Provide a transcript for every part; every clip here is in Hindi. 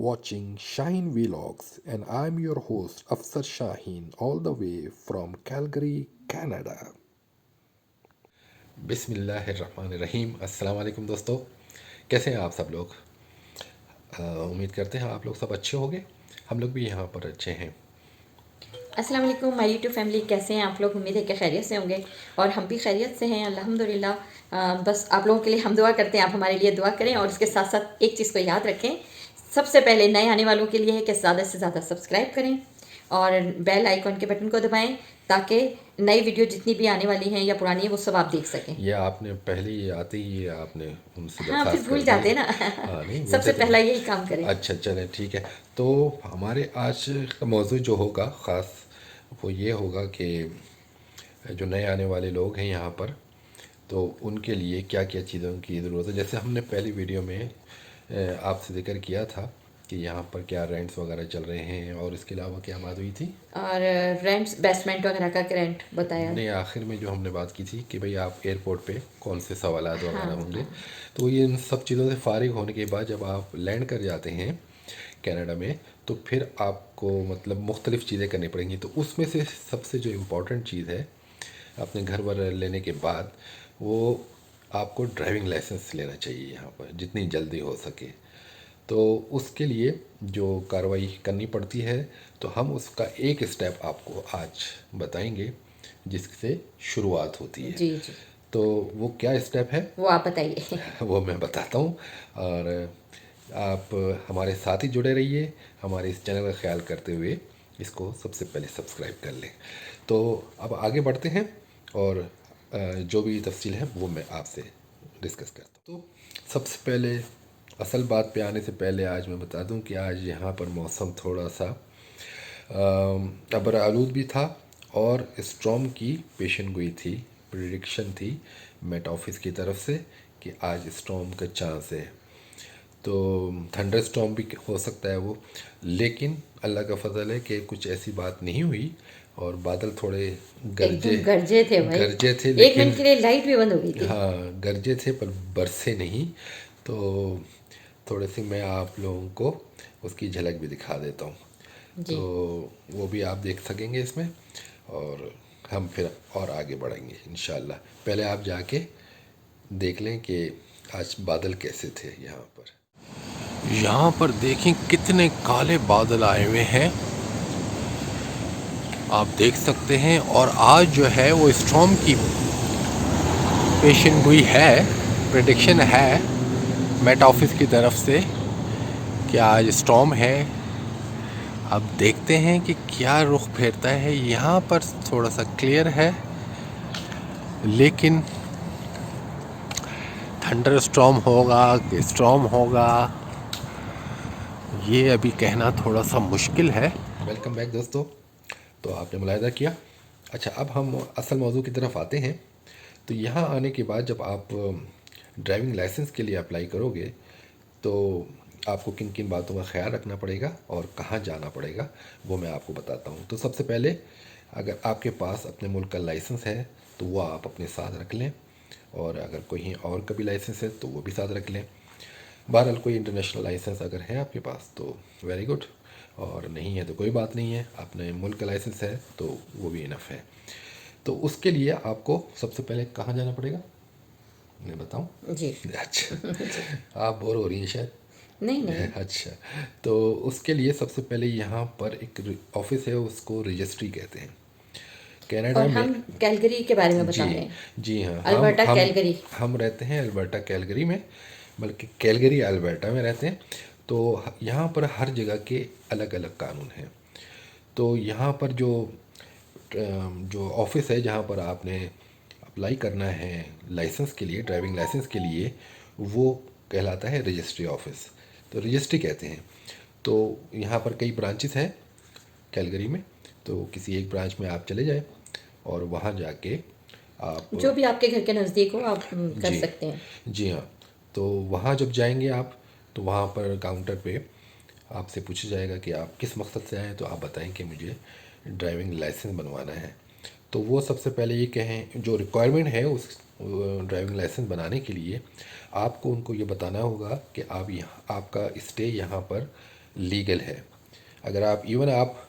watching Shaheen Vlogs, and I'm your host Afsar Shaheen, all the way from Calgary, Canada. बिस्मिल्लाहिर्रहमानिर्रहीम। अस्सलाम वालेकुम दोस्तों, कैसे हैं आप सब लोग? उम्मीद करते हैं आप लोग सब अच्छे होंगे। हम लोग भी यहाँ पर अच्छे हैं। अस्सलाम वालेकुम माय यूट्यूब फैमिली, कैसे हैं आप लोग? उम्मीद है कि खैरियत से होंगे और हम भी खैरियत से हैं अल्हम्दुलिल्लाह। बस आप लोगों के लिए हम दुआ करते हैं, आप हमारे लिए दुआ करें और इसके साथ साथ एक चीज़ को याद रखें, सबसे पहले नए आने वालों के लिए है कि ज़्यादा से ज़्यादा सब्सक्राइब करें और बेल आइकॉन के बटन को दबाएं ताकि नई वीडियो जितनी भी आने वाली हैं या पुरानी है वो सब आप देख सकें। ये आपने पहले ही आते ही आपने उनसे हाँ, फिर दरख्वास्त कर भूल दी जाते है। हैं ना। हाँ, नहीं सबसे बोलते तो पहला नहीं। यही काम करें। अच्छा, चलें, ठीक है। तो हमारे आज का मौजू जो होगा ख़ास, वो ये होगा कि जो नए आने वाले लोग हैं यहाँ पर, तो उनके लिए क्या क्या चीज़ों की ज़रूरत है। जैसे हमने पहली वीडियो में आपसे जिक्र किया था कि यहाँ पर क्या रेंट्स वगैरह चल रहे हैं, और इसके अलावा क्या बात हुई थी? और रेंट्स बेसमेंट वगैरह का रेंट बताया। नहीं, आखिर में जो हमने बात की थी कि भाई आप एयरपोर्ट पे कौन से सवालात हाँ वगैरह होंगे। हाँ। तो ये इन सब चीज़ों से फारिग होने के बाद जब आप लैंड कर जाते हैं कनाडा में, तो फिर आपको मतलब मुख्तलिफ़ चीज़ें करनी पड़ेंगी। तो उसमें से सबसे जो इम्पोर्टेंट चीज़ है अपने घर वर लेने के बाद, वो आपको ड्राइविंग लाइसेंस लेना चाहिए यहाँ पर जितनी जल्दी हो सके। तो उसके लिए जो कार्रवाई करनी पड़ती है, तो हम उसका एक स्टेप आपको आज बताएंगे जिससे शुरुआत होती है। जी जी, तो वो क्या स्टेप है वो आप बताइए। वो मैं बताता हूँ। और आप हमारे साथ ही जुड़े रहिए, हमारे इस चैनल का ख्याल करते हुए इसको सबसे पहले सब्सक्राइब कर लें। तो अब आगे बढ़ते हैं और जो भी तफसील है वो मैं आपसे डिस्कस करता हूँ। तो सबसे पहले असल बात पे आने से पहले आज मैं बता दूं कि आज यहाँ पर मौसम थोड़ा सा अबर आलूद भी था, और स्टॉर्म की पेशन गोई थी, प्रिडिक्शन थी मेट ऑफिस की तरफ से कि आज स्टॉर्म का चांस है। तो थंडर स्टॉर्म भी हो सकता है वो, लेकिन अल्लाह का फजल है कि कुछ ऐसी बात नहीं हुई, और बादल थोड़े गरजे एकदम गरजे थे भाई। गरजे थे, एक लेकिन मिनट के लिए लाइट भी बंद हो गई थी। हाँ गरजे थे पर बरसे नहीं। तो थोड़े से मैं आप लोगों को उसकी झलक भी दिखा देता हूँ, जी। तो वो भी आप देख सकेंगे इसमें, और हम फिर और आगे बढ़ेंगे इंशाल्लाह। पहले आप जाके देख लें कि आज बादल कैसे थे यहाँ पर। यहाँ पर देखें कितने काले बादल आए हुए हैं, आप देख सकते हैं। और आज जो है वो स्टॉर्म की पेशन गोई है, प्रेडिक्शन है मेट ऑफिस की तरफ से कि आज स्टॉर्म है। अब देखते हैं कि क्या रुख फेरता है। यहाँ पर थोड़ा सा क्लियर है, लेकिन थंडर स्टॉर्म होगा कि स्टॉर्म होगा, ये अभी कहना थोड़ा सा मुश्किल है। वेलकम बैक दोस्तों, तो आपने मुलाहिज़ा किया। अच्छा, अब हम असल मौजू की तरफ आते हैं। तो यहाँ आने के बाद जब आप ड्राइविंग लाइसेंस के लिए अप्लाई करोगे, तो आपको किन किन बातों का ख्याल रखना पड़ेगा और कहाँ जाना पड़ेगा, वो मैं आपको बताता हूँ। तो सबसे पहले, अगर आपके पास अपने मुल्क का लाइसेंस है तो वो आप अपने साथ रख लें, और अगर कहीं और का भी लाइसेंस है तो वो भी साथ रख लें। बहरहाल कोई इंटरनेशनल लाइसेंस अगर है आपके पास तो वेरी गुड, और नहीं है तो कोई बात नहीं है, अपने मुल्क का लाइसेंस है तो वो भी इनफ है। तो उसके लिए आपको सबसे पहले कहाँ जाना पड़ेगा, मैं बताऊँ? जी। अच्छा, आप बोर हो रही हैं शायद। नहीं नहीं। अच्छा, तो उसके लिए सबसे पहले यहाँ पर एक ऑफिस है, उसको रजिस्ट्री कहते हैं कनाडा और में। हम कैलगरी के बारे में बता जी, रहे हैं। जी हाँ, अल्बर्टा कैलगरी। हम रहते हैं अल्बर्टा कैलगरी में, बल्कि कैलगरी अल्बर्टा में रहते हैं। तो यहाँ पर हर जगह के अलग अलग कानून हैं। तो यहाँ पर जो ऑफिस है जहाँ पर आपने अप्लाई करना है लाइसेंस के लिए, ड्राइविंग लाइसेंस के लिए, वो कहलाता है रजिस्ट्री ऑफिस। तो रजिस्ट्री कहते हैं। तो यहाँ पर कई ब्रांचेस हैं कैलगरी में, तो किसी एक ब्रांच में आप चले जाएं और वहाँ जाके आप, जो भी आपके घर के नज़दीक हो आप कर जी, सकते हैं। जी हाँ, तो वहाँ जब जाएंगे आप, तो वहाँ पर काउंटर पे आपसे पूछा जाएगा कि आप किस मकसद से आए, तो आप बताएं कि मुझे ड्राइविंग लाइसेंस बनवाना है। तो वो सबसे पहले ये कहें, जो रिक्वायरमेंट है उस ड्राइविंग लाइसेंस बनाने के लिए, आपको उनको ये बताना होगा कि आप यहाँ, आपका स्टे यहाँ पर लीगल है। अगर आप इवन आप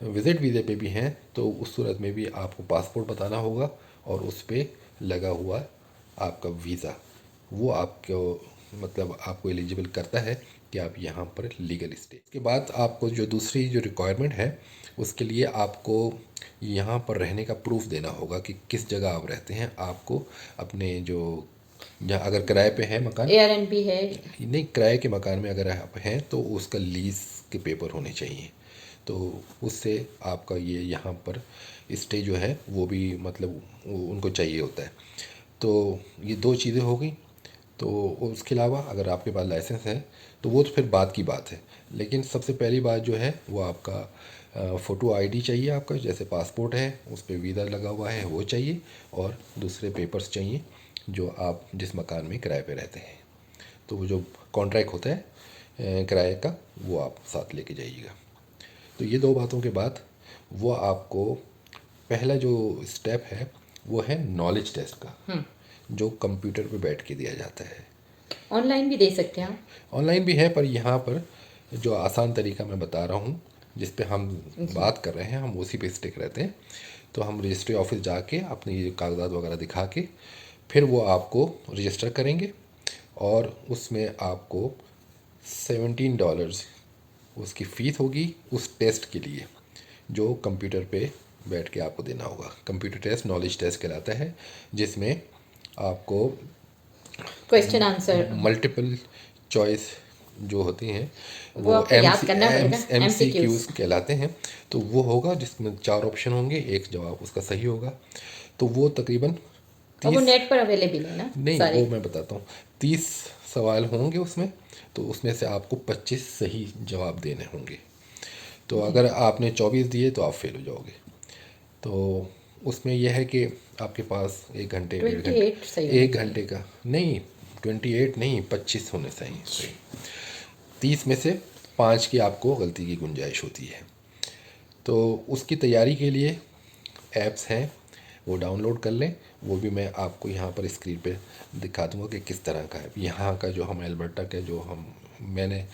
विज़िट वीज़े पे भी हैं तो उस सूरत में भी आपको पासपोर्ट बताना होगा और उस पे लगा हुआ आपका वीज़ा, वो आपको मतलब आपको एलिजिबल करता है कि आप यहाँ पर लीगल स्टे। इसके बाद आपको जो दूसरी जो रिक्वायरमेंट है उसके लिए आपको यहाँ पर रहने का प्रूफ देना होगा कि किस जगह आप रहते हैं। आपको अपने जो जहाँ अगर किराए पे है मकान, एयरएनबी है, नहीं किराए के मकान में अगर आप हैं तो उसका लीज़ के पेपर होने चाहिए, तो उससे आपका ये यहाँ पर स्टे जो है वो भी मतलब उनको चाहिए होता है। तो ये दो चीज़ें हो गई। तो उसके अलावा अगर आपके पास लाइसेंस है तो वो तो फिर बात की बात है, लेकिन सबसे पहली बात जो है वो आपका फ़ोटो आईडी चाहिए। आपका जैसे पासपोर्ट है उस पर वीज़ा लगा हुआ है वो चाहिए, और दूसरे पेपर्स चाहिए जो आप जिस मकान में किराए पे रहते हैं। तो वो जो कॉन्ट्रैक्ट होता है किराए का वो आप साथ लेके जाइएगा। तो ये दो बातों के बाद वो आपको पहला जो स्टेप है वो है नॉलेज टेस्ट का, जो कंप्यूटर पे बैठ के दिया जाता है। ऑनलाइन भी दे सकते हैं आप। ऑनलाइन भी है, पर यहाँ पर जो आसान तरीका मैं बता रहा हूँ जिस पे हम बात कर रहे हैं हम उसी पे स्टिक रहते हैं। तो हम रजिस्ट्री ऑफिस जाके अपने ये कागजात वगैरह दिखा के फिर वो आपको रजिस्टर करेंगे, और उसमें आपको $17 उसकी फ़ीस होगी उस टेस्ट के लिए जो कंप्यूटर पे बैठ के आपको देना होगा। कंप्यूटर टेस्ट नॉलेज टेस्ट कहलाता है, जिसमें आपको क्वेश्चन आंसर मल्टीपल चॉइस जो होती हैं वो वो आपको याद करना पड़ेगा, MCQs MCQs। कहलाते हैं। तो वो होगा जिसमें 4 ऑप्शन होंगे, एक जवाब उसका सही होगा। तो वो तकरीबन और वो 30, नेट पर अवेलेबल है ना नहीं सारे। वो मैं बताता हूँ, 30 सवाल होंगे उसमें। तो उसमें से आपको 25 सही जवाब देने होंगे। तो अगर आपने 24 दिए तो आप फेल हो जाओगे। तो उसमें यह है कि आपके पास 1 घंटे 1.5 घंटे, 28 सही होना 1 घंटे का नहीं, 28 नहीं 25 होने चाहिए सही। 30 में से 5 की आपको गलती की गुंजाइश होती है। तो उसकी तैयारी के लिए ऐप्स हैं वो डाउनलोड कर लें। वो भी मैं आपको यहाँ पर स्क्रीन पे दिखा दूँगा कि किस तरह का है। यहाँ का जो हम एल्बर्टा का जो मैंने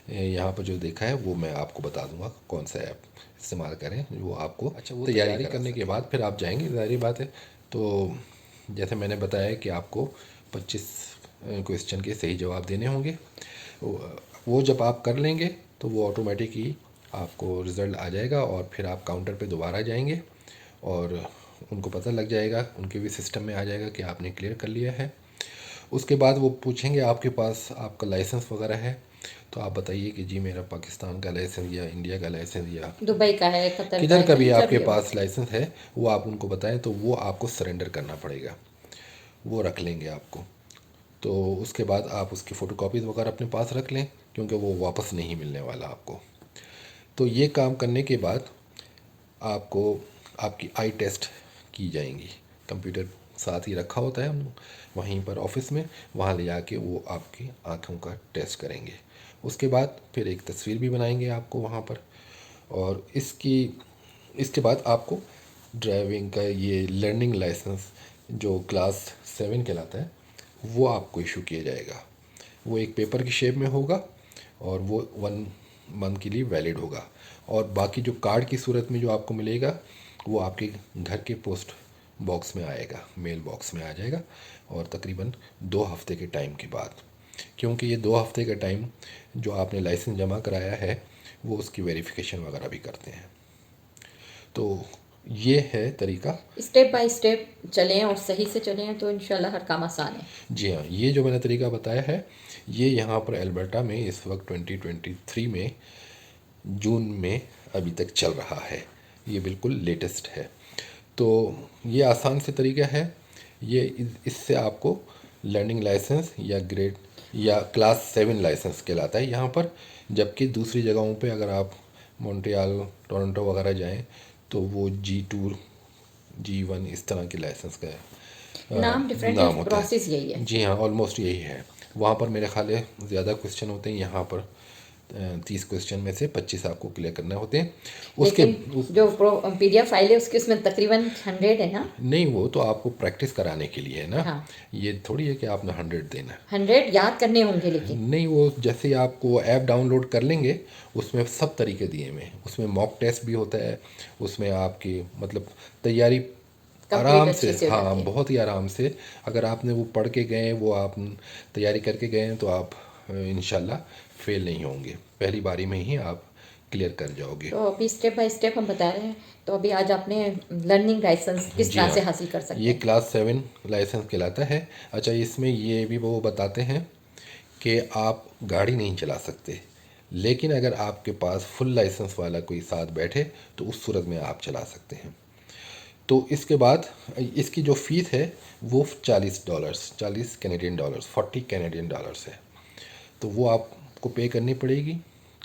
यहाँ पर जो देखा है वो मैं आपको बता दूँगा कौन सा ऐप इस्तेमाल करें वो आपको अच्छा वो तैयारी करने के बाद फिर आप जाएंगे, ज़ाहिर बात है। तो जैसे मैंने बताया कि आपको 25 क्वेश्चन के सही जवाब देने होंगे। वो जब आप कर लेंगे तो वो ऑटोमेटिक ही आपको रिज़ल्ट आ जाएगा, और फिर आप काउंटर पे दोबारा जाएंगे और उनको पता लग जाएगा, उनके भी सिस्टम में आ जाएगा कि आपने क्लियर कर लिया है। उसके बाद वो पूछेंगे आपके पास आपका लाइसेंस वगैरह है, तो आप बताइए कि जी मेरा पाकिस्तान का लाइसेंस या इंडिया का लाइसेंस या दुबई का है, कतर किधर का भी कहीं आपके हो। पास लाइसेंस है वो आप उनको बताएं, तो वो आपको सरेंडर करना पड़ेगा, वो रख लेंगे आपको। तो उसके बाद आप उसकी फ़ोटोकॉपीज़ वगैरह अपने पास रख लें क्योंकि वो वापस नहीं मिलने वाला आपको। तो ये काम करने के बाद आपको आपकी आई टेस्ट की जाएंगी। कंप्यूटर साथ ही रखा होता है हम वहीं पर ऑफिस में, वहाँ ले जाके वो आपकी आँखों का टेस्ट करेंगे। उसके बाद फिर एक तस्वीर भी बनाएंगे आपको वहाँ पर, और इसके बाद आपको ड्राइविंग का ये लर्निंग लाइसेंस जो क्लास 7 कहलाता है वो आपको इशू किया जाएगा। वो एक पेपर की शेप में होगा और वो 1 मंथ के लिए वैलिड होगा, और बाकी जो कार्ड की सूरत में जो आपको मिलेगा वो आपके घर के पोस्ट बॉक्स में आएगा, मेल बॉक्स में आ जाएगा, और तकरीबन 2 हफ्ते के टाइम के बाद, क्योंकि ये 2 हफ्ते का टाइम जो आपने लाइसेंस जमा कराया है वो उसकी वेरिफिकेशन वगैरह भी करते हैं। तो ये है तरीका। स्टेप बाय स्टेप चलें और सही से चलें तो इंशाल्लाह हर काम आसान है। जी हाँ, ये जो मैंने तरीका बताया है ये यहाँ पर एल्बर्टा में इस वक्त 2023 में जून में अभी तक चल रहा है, ये बिल्कुल लेटेस्ट है। तो ये आसान से तरीका है। ये इससे आपको लर्निंग लाइसेंस या ग्रेड या क्लास 7 लाइसेंस कहलाता है यहाँ पर, जबकि दूसरी जगहों पे अगर आप मॉन्ट्रियल टोरंटो वगैरह जाएं तो वो G2 G1 इस तरह के लाइसेंस का नाम डिफरेंट नाम है, होता है। प्रोसेस यही है। जी हाँ, ऑलमोस्ट यही है। वहाँ पर मेरे ख्याल है ज़्यादा क्वेश्चन होते हैं, यहाँ पर 30 क्वेश्चन में से 25 आपको क्लियर करने होते हैं। उसके लेकिन जो PDF फाइल है उसकी उसमें तकरीबन 100 है ना? नहीं, वो तो आपको प्रैक्टिस कराने के लिए है ना। हाँ। ये थोड़ी है कि आपने 100 देना है। 100 याद करने होंगे लेकिन। नहीं, वो जैसे ही आपको ऐप डाउनलोड कर लेंगे उसमें सब तरीके दिए हुए हैं। उसमें मॉक टेस्ट भी होता है, उसमें आपकी मतलब तैयारी आराम से, अच्छे से हो हाँ जाती है। बहुत ही आराम से। अगर आपने वो पढ़ के गए, वो आप तैयारी करके गए हैं तो आप इंशाल्लाह फेल नहीं होंगे, पहली बारी में ही आप क्लियर कर जाओगे। तो अभी स्टेप बाय स्टेप हम बता रहे हैं। तो अभी आज आपने लर्निंग लाइसेंस किस जी तरह से हाँ, हासिल कर सकते ये हैं? क्लास 7 लाइसेंस कहलाता है। अच्छा, इसमें ये भी वो बताते हैं कि आप गाड़ी नहीं चला सकते, लेकिन अगर आपके पास फुल लाइसेंस वाला कोई साथ बैठे तो उस सूरत में आप चला सकते हैं। तो इसके बाद इसकी जो फ़ीस है वो $40, 40 कैनेडियन डॉलर्स, 40 कैनेडियन डॉलर्स है। तो वो आपको पे करनी पड़ेगी,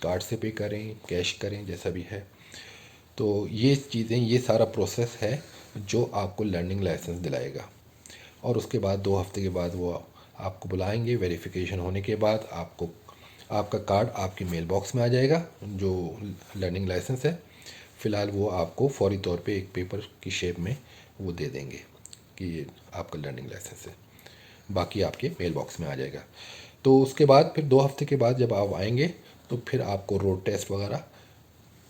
कार्ड से पे करें, कैश करें, जैसा भी है। तो ये चीज़ें, ये सारा प्रोसेस है जो आपको लर्निंग लाइसेंस दिलाएगा। और उसके बाद 2 हफ्ते के बाद वो आपको बुलाएंगे। वेरिफिकेशन होने के बाद आपको आपका कार्ड आपकी मेल बॉक्स में आ जाएगा, जो लर्निंग लाइसेंस है। फ़िलहाल वो आपको फौरी तौर पे एक पेपर की शेप में वो दे देंगे कि ये आपका लर्निंग लाइसेंस है। बाकी आपके मेल बॉक्स में आ जाएगा। तो उसके बाद फिर 2 हफ्ते के बाद जब आप आएंगे तो फिर आपको रोड टेस्ट वगैरह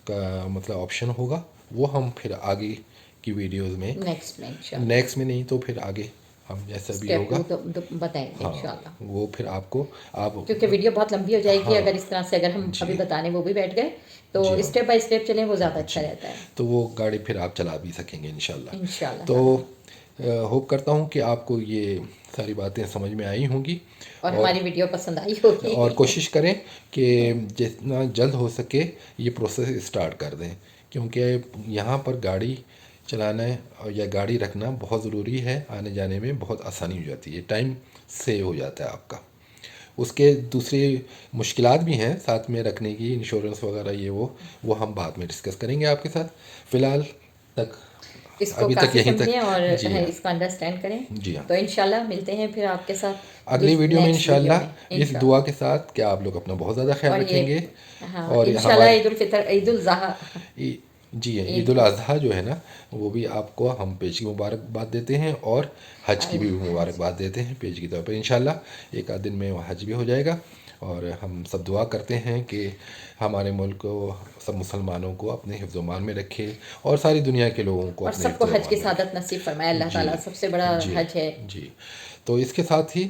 का मतलब ऑप्शन होगा। वो हम फिर आगे की वीडियोस में, नेक्स्ट में नहीं तो फिर आगे हम जैसा भी स्टेप होगा, टू बताएंगे हाँ इंशाल्लाह। वो फिर आपको आप, क्योंकि वीडियो बहुत लंबी हो जाएगी हाँ अगर इस तरह से अगर हम जी अभी बताने वो भी बैठ गए तो जी हाँ स्टेप बाय स्टेप चलें वो ज़्यादा अच्छा जी, रहता है। तो वो गाड़ी फिर आप चला भी सकेंगे इंशाल्लाह। इंशाल्लाह तो ताला। होप करता हूँ कि आपको ये सारी बातें समझ में आई होंगी। और और हमारी वीडियो पसंद आई होगी। कोशिश करें कि जितना जल्द हो सके ये प्रोसेस स्टार्ट कर दें, क्योंकि यहाँ पर गाड़ी चलाना या गाड़ी रखना बहुत ज़रूरी है। आने जाने में बहुत आसानी हो जाती है, टाइम सेव हो जाता है आपका। उसके दूसरी मुश्किलात भी हैं साथ में रखने की, इंश्योरेंस वगैरह ये वो हम बाद में डिस्कस करेंगे आपके साथ। फ़िलहाल तक इसको अभी तक काफ़ी यहीं समझें तक। और जी हाँ इसको अंडरस्टैंड करें। जी हाँ, तो इंशाल्लाह मिलते हैं फिर आपके साथ अगली वीडियो में नेक्स्ट वीडियो में इंशाल्लाह इस दुआ इंशाल्लाह। के साथ कि आप लोग अपना बहुत ज़्यादा ख्याल और ये रखेंगे। हाँ और इंशाल्लाह हमारे ईद उल फितर ईद उल ज़हा जी है, ईद ईद उल अज़हा जो है ना, वो भी आपको हम पेज की मुबारकबाद देते हैं और हज की भी हज मुबारकबाद देते हैं पेज की तौर पर। इंशाल्लाह एक आध दिन में हज भी हो जाएगा। और हम सब दुआ करते हैं कि हमारे मुल्क को, सब मुसलमानों को अपने हिफ्ज़ मान में रखे और सारी दुनिया के लोगों को और अपने सबको हिफ्ज़ हज की मान में रखे। सादत नसीब फरमाए अल्लाह जी ताला। सबसे बड़ा जी हज है। जी। तो इसके साथ ही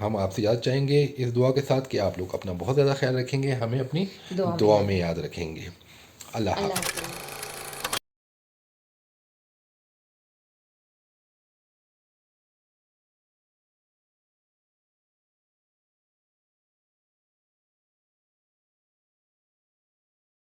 हम आपसे याद चाहेंगे इस दुआ के साथ कि आप लोग अपना बहुत ज़्यादा ख्याल रखेंगे, हमें अपनी दुआ में दुआ याद में रखें। याद रखेंगे। अल्लाह अल्लाह हाफ़िज़। हाफ़िज़।